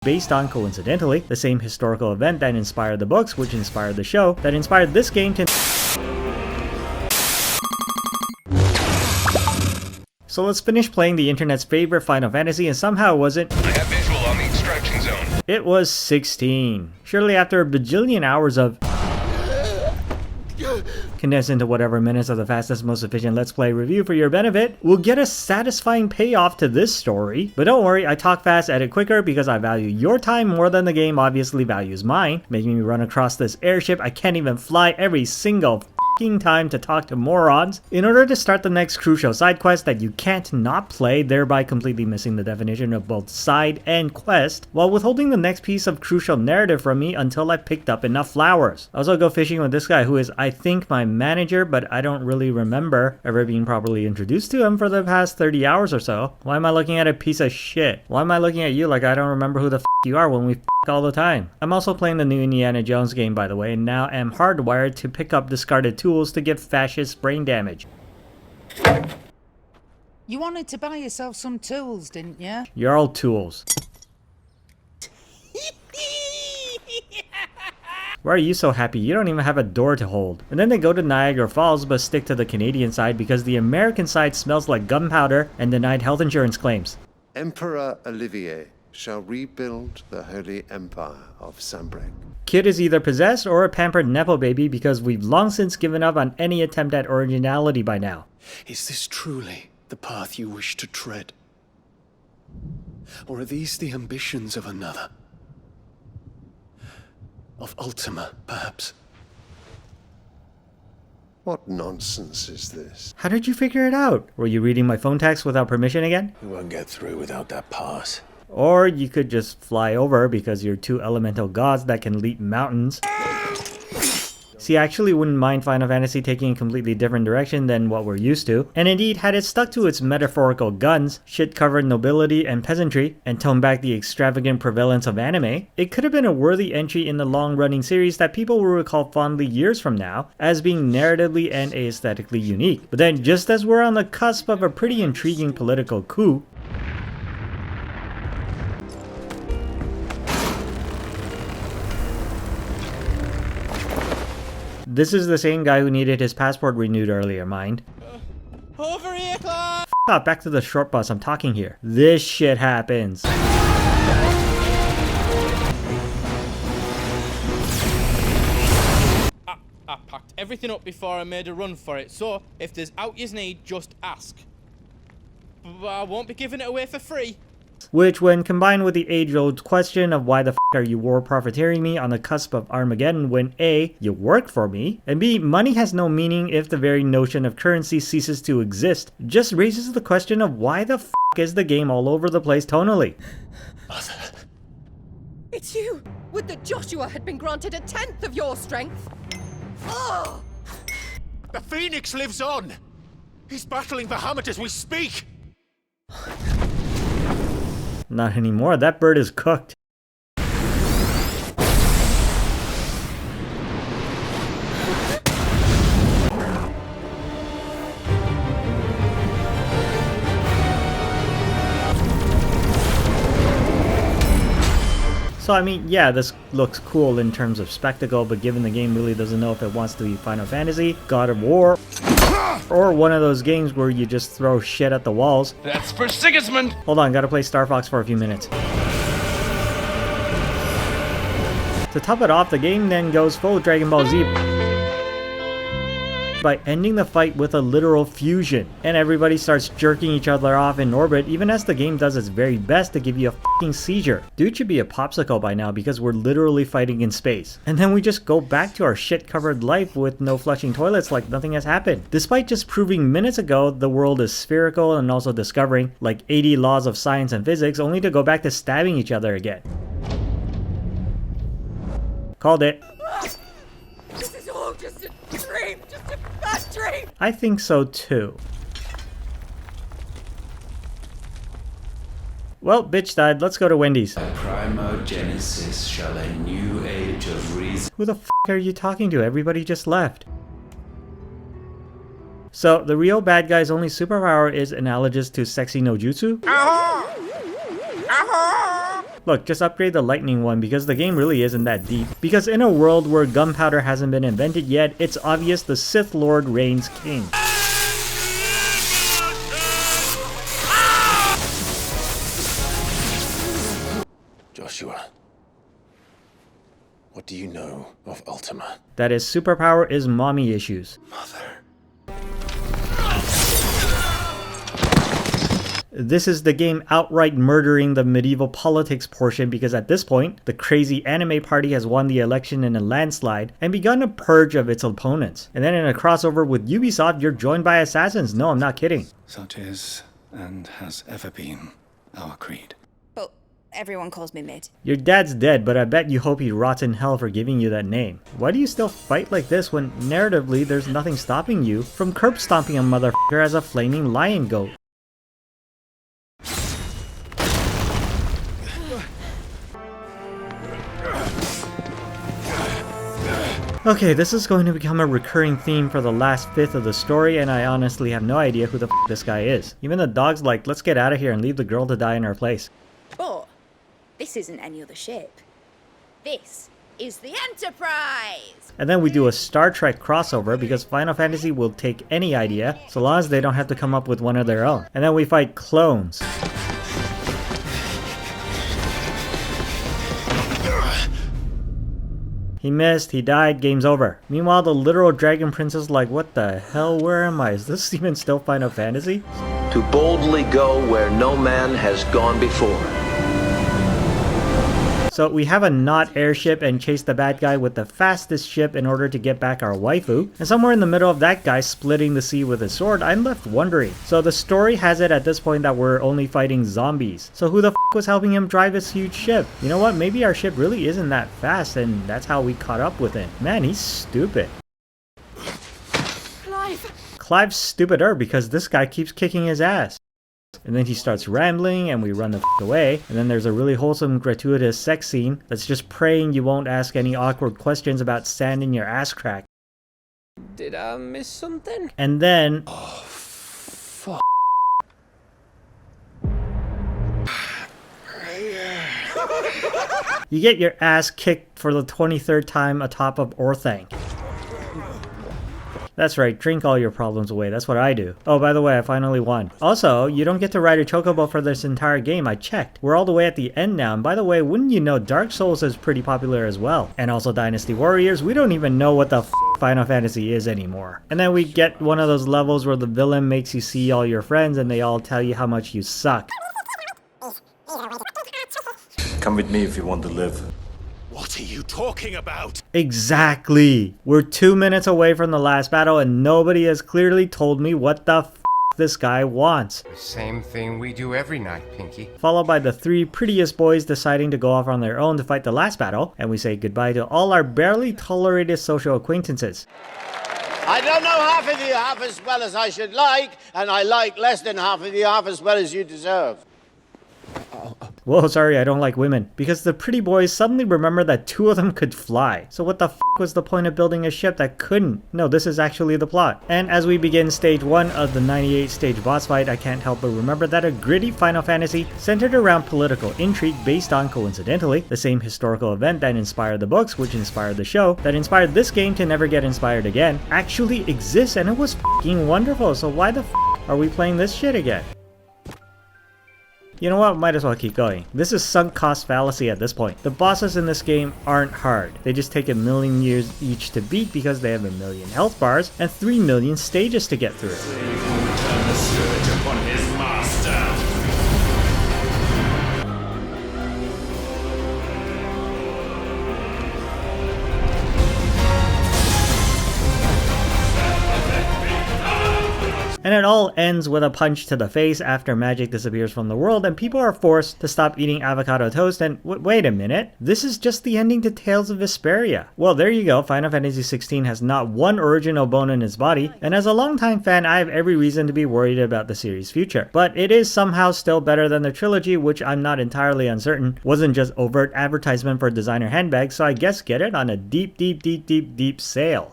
based on, coincidentally, the same historical event that inspired the books, which inspired the show, that inspired this game to... So let's finish playing the internet's favorite Final Fantasy, and somehow it wasn't... I have visual on the extraction zone. It was 16. Surely after a bajillion hours of... condensed into whatever minutes of the fastest, most efficient Let's Play review for your benefit, we'll get a satisfying payoff to this story. But don't worry, I talk fast, edit quicker, because I value your time more than the game obviously values mine, making me run across this airship I can't even fly every single time to talk to morons in order to start the next crucial side quest that you can't not play, thereby completely missing the definition of both side and quest, while withholding the next piece of crucial narrative from me until I picked up enough flowers. I also go fishing with this guy who is, I think, my manager, but I don't really remember ever being properly introduced to him for the past 30 hours or so. Why am I looking at a piece of shit? Why am I looking at you like I don't remember who the f you are when we all the time? I'm also playing the new Indiana Jones game, by the way, and now am hardwired to pick up discarded tools to give fascist brain damage. You wanted to buy yourself some tools, didn't you? You're all tools. Why are you so happy? You don't even have a door to hold. And then they go to Niagara Falls but stick to the Canadian side because the American side smells like gunpowder and denied health insurance claims. Emperor Olivier shall rebuild the Holy Empire of Sambrec. Kid is either possessed or a pampered nepo baby because we've long since given up on any attempt at originality by now. Is this truly the path you wish to tread? Or are these the ambitions of another? Of Ultima, perhaps? What nonsense is this? How did you figure it out? Were you reading my phone text without permission again? We won't get through without that pass. Or you could just fly over because you're two elemental gods that can leap mountains. See, I actually wouldn't mind Final Fantasy taking a completely different direction than what we're used to. And indeed, had it stuck to its metaphorical guns, shit-covered nobility and peasantry, and toned back the extravagant prevalence of anime, it could have been a worthy entry in the long-running series that people will recall fondly years from now as being narratively and aesthetically unique. But then, just as we're on the cusp of a pretty intriguing political coup, this is the same guy who needed his passport renewed earlier, mind. Over here, Clark! F*** back to the short bus, I'm talking here. This shit happens. I packed everything up before I made a run for it, so if there's out you need, just ask. But I won't be giving it away for free. Which, when combined with the age-old question of why the f*** are you war profiteering me on the cusp of Armageddon when A, you work for me, and B, money has no meaning if the very notion of currency ceases to exist, just raises the question of why the f*** is the game all over the place tonally. Mother. It's you! Would that Joshua had been granted 1/10 of your strength! Oh! The Phoenix lives on! He's battling Bahamut as we speak! Not anymore, that bird is cooked. So I mean, yeah, this looks cool in terms of spectacle, but given the game really doesn't know if it wants to be Final Fantasy, God of War, or one of those games where you just throw shit at the walls. That's for Sigismund! Hold on, gotta play Star Fox for a few minutes. To top it off, the game then goes full Dragon Ball Z by ending the fight with a literal fusion, and everybody starts jerking each other off in orbit even as the game does its very best to give you a fucking seizure. Dude should be a popsicle by now because we're literally fighting in space. And then we just go back to our shit-covered life with no flushing toilets like nothing has happened. Despite just proving minutes ago the world is spherical and also discovering like 80 laws of science and physics only to go back to stabbing each other again. Called it. This is all just a dream! Just a bad dream! I think so too. Well, bitch died. Let's go to Wendy's. Primogenesis shall a new age of reason. Who the f*** are you talking to? Everybody just left. So, the real bad guy's only superpower is analogous to sexy no jutsu? Look, just upgrade the lightning one because the game really isn't that deep. Because in a world where gunpowder hasn't been invented yet, it's obvious the Sith Lord reigns king. Joshua, what do you know of Ultima? That his superpower is mommy issues. Mother. This is the game outright murdering the medieval politics portion because at this point, the crazy anime party has won the election in a landslide and begun a purge of its opponents. And then in a crossover with Ubisoft, you're joined by assassins. No, I'm not kidding. Such is, and has ever been, our creed. But everyone calls me Mid. Your dad's dead, but I bet you hope he rots in hell for giving you that name. Why do you still fight like this when narratively there's nothing stopping you from curb stomping a motherfucker as a flaming lion goat? Okay, this is going to become a recurring theme for the last fifth of the story, and I honestly have no idea who the f this guy is. Even the dog's like, let's get out of here and leave the girl to die in our place. But this isn't any other ship. This is the Enterprise! And then we do a Star Trek crossover because Final Fantasy will take any idea, so long as they don't have to come up with one of their own. And then we fight clones. He missed, he died, game's over. Meanwhile, the literal Dragon Prince is like, what the hell, where am I? Is this even still Final Fantasy? To boldly go where no man has gone before. So we have a not airship and chase the bad guy with the fastest ship in order to get back our waifu. And somewhere in the middle of that guy splitting the sea with his sword, I'm left wondering. So the story has it at this point that we're only fighting zombies. So who the f was helping him drive his huge ship? You know what? Maybe our ship really isn't that fast and that's how we caught up with him. Man, he's stupid. Clive's stupider because this guy keeps kicking his ass. And then he starts rambling and we run the f away. And then there's a really wholesome gratuitous sex scene that's just praying you won't ask any awkward questions about sand in your ass crack. Did I miss something? And then... Oh, fuck. You get your ass kicked for the 23rd time atop of Orthanc. That's right, drink all your problems away, that's what I do. Oh, by the way, I finally won. Also, you don't get to ride a chocobo for this entire game, I checked. We're all the way at the end now, and by the way, wouldn't you know Dark Souls is pretty popular as well. And also Dynasty Warriors, we don't even know what the f Final Fantasy is anymore. And then we get one of those levels where the villain makes you see all your friends and they all tell you how much you suck. Come with me if you want to live. What are you talking about? Exactly! We're 2 minutes away from the last battle and nobody has clearly told me what the f this guy wants. Same thing we do every night, Pinky. Followed by the 3 prettiest boys deciding to go off on their own to fight the last battle, and we say goodbye to all our barely tolerated social acquaintances. I don't know half of you half as well as I should like, and I like less than half of you half as well as you deserve. Whoa, sorry, I don't like women. Because the pretty boys suddenly remember that 2 of them could fly. So what the f was the point of building a ship that couldn't? No, this is actually the plot. And as we begin stage 1 of the 98 stage boss fight, I can't help but remember that a gritty Final Fantasy centered around political intrigue based on, coincidentally, the same historical event that inspired the books, which inspired the show, that inspired this game to never get inspired again, actually exists and it was f***ing wonderful. So why the f are we playing this shit again? You know what, might as well keep going. This is sunk cost fallacy at this point. The bosses in this game aren't hard. They just take 1,000,000 years each to beat because they have 1,000,000 health bars and 3,000,000 stages to get through. And it all ends with a punch to the face after magic disappears from the world and people are forced to stop eating avocado toast and wait a minute, this is just the ending to Tales of Vesperia. Well, there you go, Final Fantasy XVI has not one original bone in its body, and as a longtime fan I have every reason to be worried about the series' future. But it is somehow still better than the trilogy, which I'm not entirely uncertain wasn't just overt advertisement for designer handbags, so I guess get it on a deep sale.